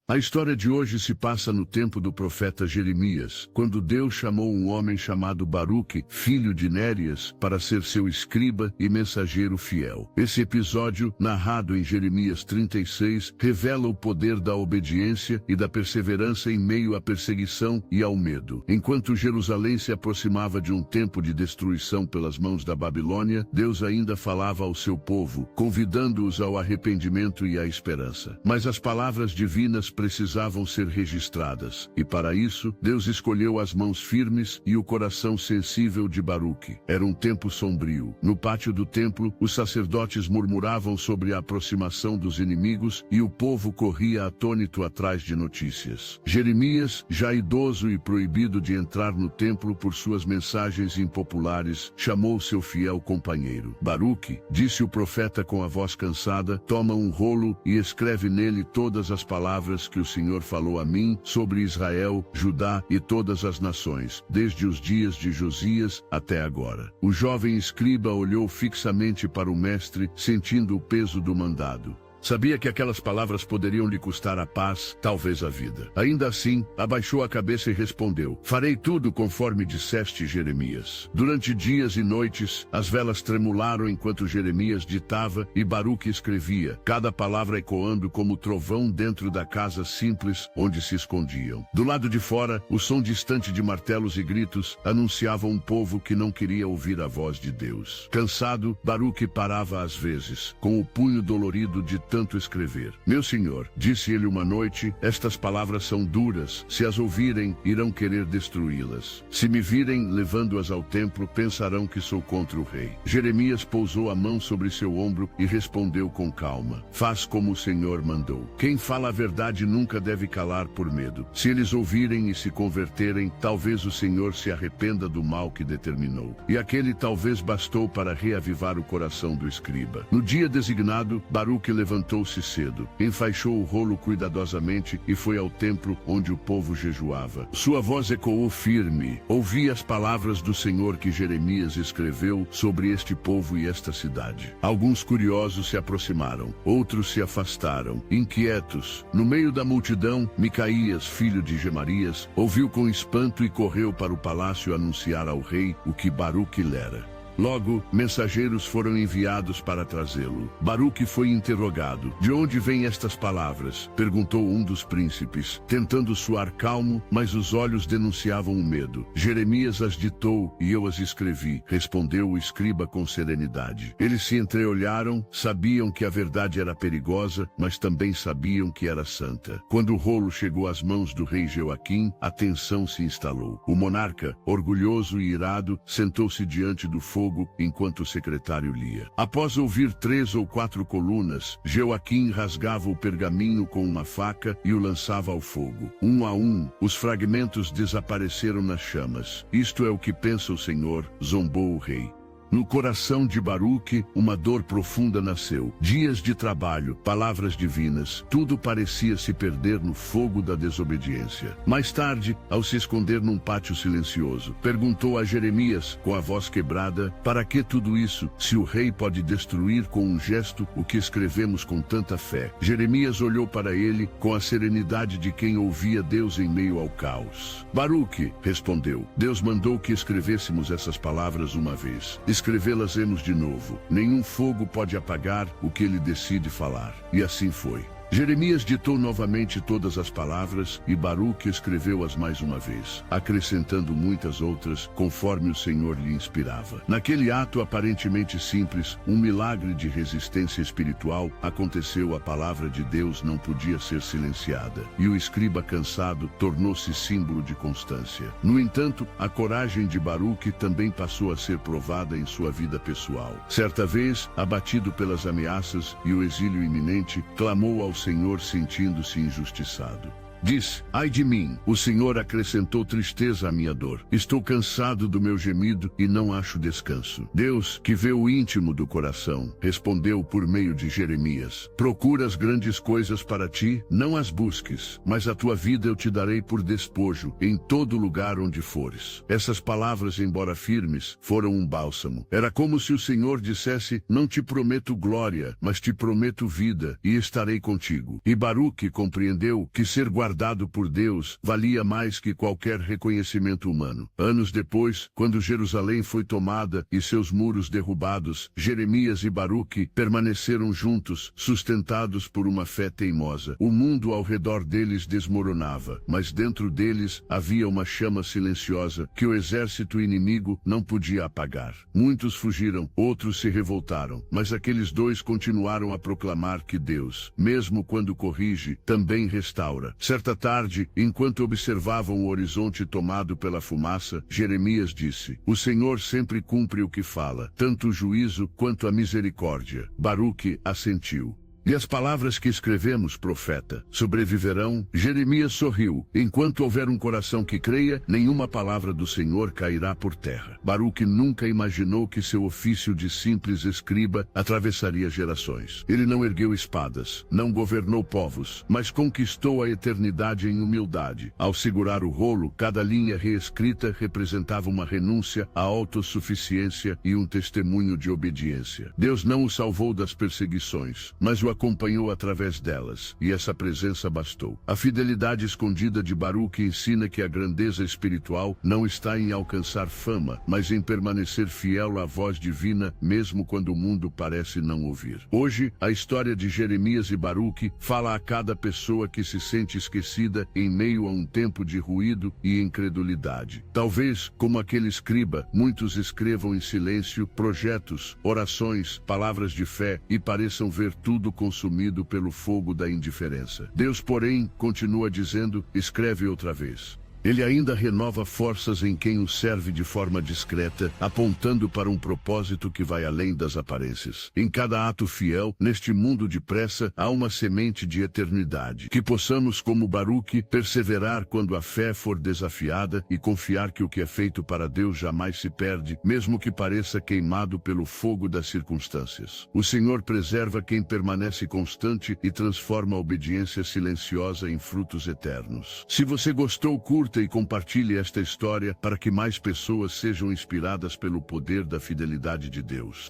A história de hoje se passa no tempo do profeta Jeremias, quando Deus chamou um homem chamado Baruque, filho de Nérias, para ser seu escriba e mensageiro fiel. Esse episódio, narrado em Jeremias 36, revela o poder da obediência e da perseverança em meio à perseguição e ao medo. Enquanto Jerusalém se aproximava de um tempo de destruição pelas mãos da Babilônia, Deus ainda falava ao seu povo, convidando-os ao arrependimento e à esperança. Mas as palavras divinas precisavam ser registradas, e para isso, Deus escolheu as mãos firmes e o coração sensível de Baruque. Era um tempo sombrio. No pátio do templo, os sacerdotes murmuravam sobre a aproximação dos inimigos e o povo corria atônito atrás de notícias. Jeremias, já idoso e proibido de entrar no templo por suas mensagens impopulares, chamou seu fiel companheiro. Baruque, disse o profeta com a voz cansada, toma um rolo e escreve nele todas as palavras que o Senhor falou a mim sobre Israel, Judá e todas as nações, desde os dias de Josias até agora. O jovem escriba olhou fixamente para o mestre, sentindo o peso do mandado. Sabia que aquelas palavras poderiam lhe custar a paz, talvez a vida. Ainda assim, abaixou a cabeça e respondeu: farei tudo conforme disseste, Jeremias. Durante dias e noites, as velas tremularam enquanto Jeremias ditava e Baruque escrevia, cada palavra ecoando como trovão dentro da casa simples onde se escondiam. Do lado de fora, o som distante de martelos e gritos anunciava um povo que não queria ouvir a voz de Deus. Cansado, Baruque parava às vezes, com o punho dolorido de tanto escrever. Meu senhor, disse ele uma noite, estas palavras são duras, se as ouvirem, irão querer destruí-las. Se me virem levando-as ao templo, pensarão que sou contra o rei. Jeremias pousou a mão sobre seu ombro e respondeu com calma: faz como o Senhor mandou. Quem fala a verdade nunca deve calar por medo. Se eles ouvirem e se converterem, talvez o Senhor se arrependa do mal que determinou. E aquele talvez bastou para reavivar o coração do escriba. No dia designado, Baruque levantou-se cedo, enfaixou o rolo cuidadosamente e foi ao templo onde o povo jejuava. Sua voz ecoou firme: ouvi as palavras do Senhor que Jeremias escreveu sobre este povo e esta cidade. Alguns curiosos se aproximaram, outros se afastaram, inquietos. No meio da multidão, Micaías, filho de Gemarias, ouviu com espanto e correu para o palácio anunciar ao rei o que Baruque lera. Logo, mensageiros foram enviados para trazê-lo. Baruque foi interrogado. De onde vêm estas palavras? Perguntou um dos príncipes, tentando soar calmo, mas os olhos denunciavam o medo. Jeremias as ditou e eu as escrevi, respondeu o escriba com serenidade. Eles se entreolharam, sabiam que a verdade era perigosa, mas também sabiam que era santa. Quando o rolo chegou às mãos do rei Joaquim, a tensão se instalou. O monarca, orgulhoso e irado, sentou-se diante do fogo enquanto o secretário lia. Após ouvir 3 ou 4 colunas, Joaquim rasgava o pergaminho com uma faca e o lançava ao fogo. Um a um, os fragmentos desapareceram nas chamas. Isto é o que pensa o Senhor, zombou o rei. No coração de Baruque, uma dor profunda nasceu. Dias de trabalho, palavras divinas, tudo parecia se perder no fogo da desobediência. Mais tarde, ao se esconder num pátio silencioso, perguntou a Jeremias, com a voz quebrada: para que tudo isso, se o rei pode destruir com um gesto o que escrevemos com tanta fé? Jeremias olhou para ele com a serenidade de quem ouvia Deus em meio ao caos. Baruque, respondeu, Deus mandou que escrevêssemos essas palavras uma vez. Escrevê-las-emos de novo. Nenhum fogo pode apagar o que ele decide falar. E assim foi. Jeremias ditou novamente todas as palavras e Baruque escreveu-as mais uma vez, acrescentando muitas outras, conforme o Senhor lhe inspirava. Naquele ato aparentemente simples, um milagre de resistência espiritual aconteceu. A palavra de Deus não podia ser silenciada, e o escriba cansado tornou-se símbolo de constância. No entanto, a coragem de Baruque também passou a ser provada em sua vida pessoal. Certa vez, abatido pelas ameaças e o exílio iminente, clamou ao Senhor sentindo-se injustiçado. Disse: ai de mim, o Senhor acrescentou tristeza à minha dor. Estou cansado do meu gemido e não acho descanso. Deus, que vê o íntimo do coração, respondeu por meio de Jeremias: procura as grandes coisas para ti, não as busques, mas a tua vida eu te darei por despojo, em todo lugar onde fores. Essas palavras, embora firmes, foram um bálsamo. Era como se o Senhor dissesse: não te prometo glória, mas te prometo vida, e estarei contigo. E Baruque compreendeu que ser guardado por Deus valia mais que qualquer reconhecimento humano. Anos depois, quando Jerusalém foi tomada e seus muros derrubados, Jeremias e Baruque permaneceram juntos, sustentados por uma fé teimosa. O mundo ao redor deles desmoronava, mas dentro deles havia uma chama silenciosa que o exército inimigo não podia apagar. Muitos fugiram, outros se revoltaram, mas aqueles dois continuaram a proclamar que Deus, mesmo quando corrige, também restaura. Certa tarde, enquanto observavam o horizonte tomado pela fumaça, Jeremias disse: o Senhor sempre cumpre o que fala, tanto o juízo quanto a misericórdia. Baruque assentiu. E as palavras que escrevemos, profeta, sobreviverão? Jeremias sorriu. Enquanto houver um coração que creia, nenhuma palavra do Senhor cairá por terra. Baruque nunca imaginou que seu ofício de simples escriba atravessaria gerações. Ele não ergueu espadas, não governou povos, mas conquistou a eternidade em humildade. Ao segurar o rolo, cada linha reescrita representava uma renúncia à autossuficiência e um testemunho de obediência. Deus não o salvou das perseguições, mas o acompanhou através delas, e essa presença bastou. A fidelidade escondida de Baruque ensina que a grandeza espiritual não está em alcançar fama, mas em permanecer fiel à voz divina, mesmo quando o mundo parece não ouvir. Hoje, a história de Jeremias e Baruque fala a cada pessoa que se sente esquecida em meio a um tempo de ruído e incredulidade. Talvez, como aquele escriba, muitos escrevam em silêncio projetos, orações, palavras de fé e pareçam ver tudo consumido pelo fogo da indiferença. Deus, porém, continua dizendo: escreve outra vez. Ele ainda renova forças em quem o serve de forma discreta, apontando para um propósito que vai além das aparências. Em cada ato fiel, neste mundo de pressa, há uma semente de eternidade. Que possamos, como Baruque, perseverar quando a fé for desafiada e confiar que o que é feito para Deus jamais se perde, mesmo que pareça queimado pelo fogo das circunstâncias. O Senhor preserva quem permanece constante e transforma a obediência silenciosa em frutos eternos. Se você gostou, curta e compartilhe esta história para que mais pessoas sejam inspiradas pelo poder da fidelidade de Deus.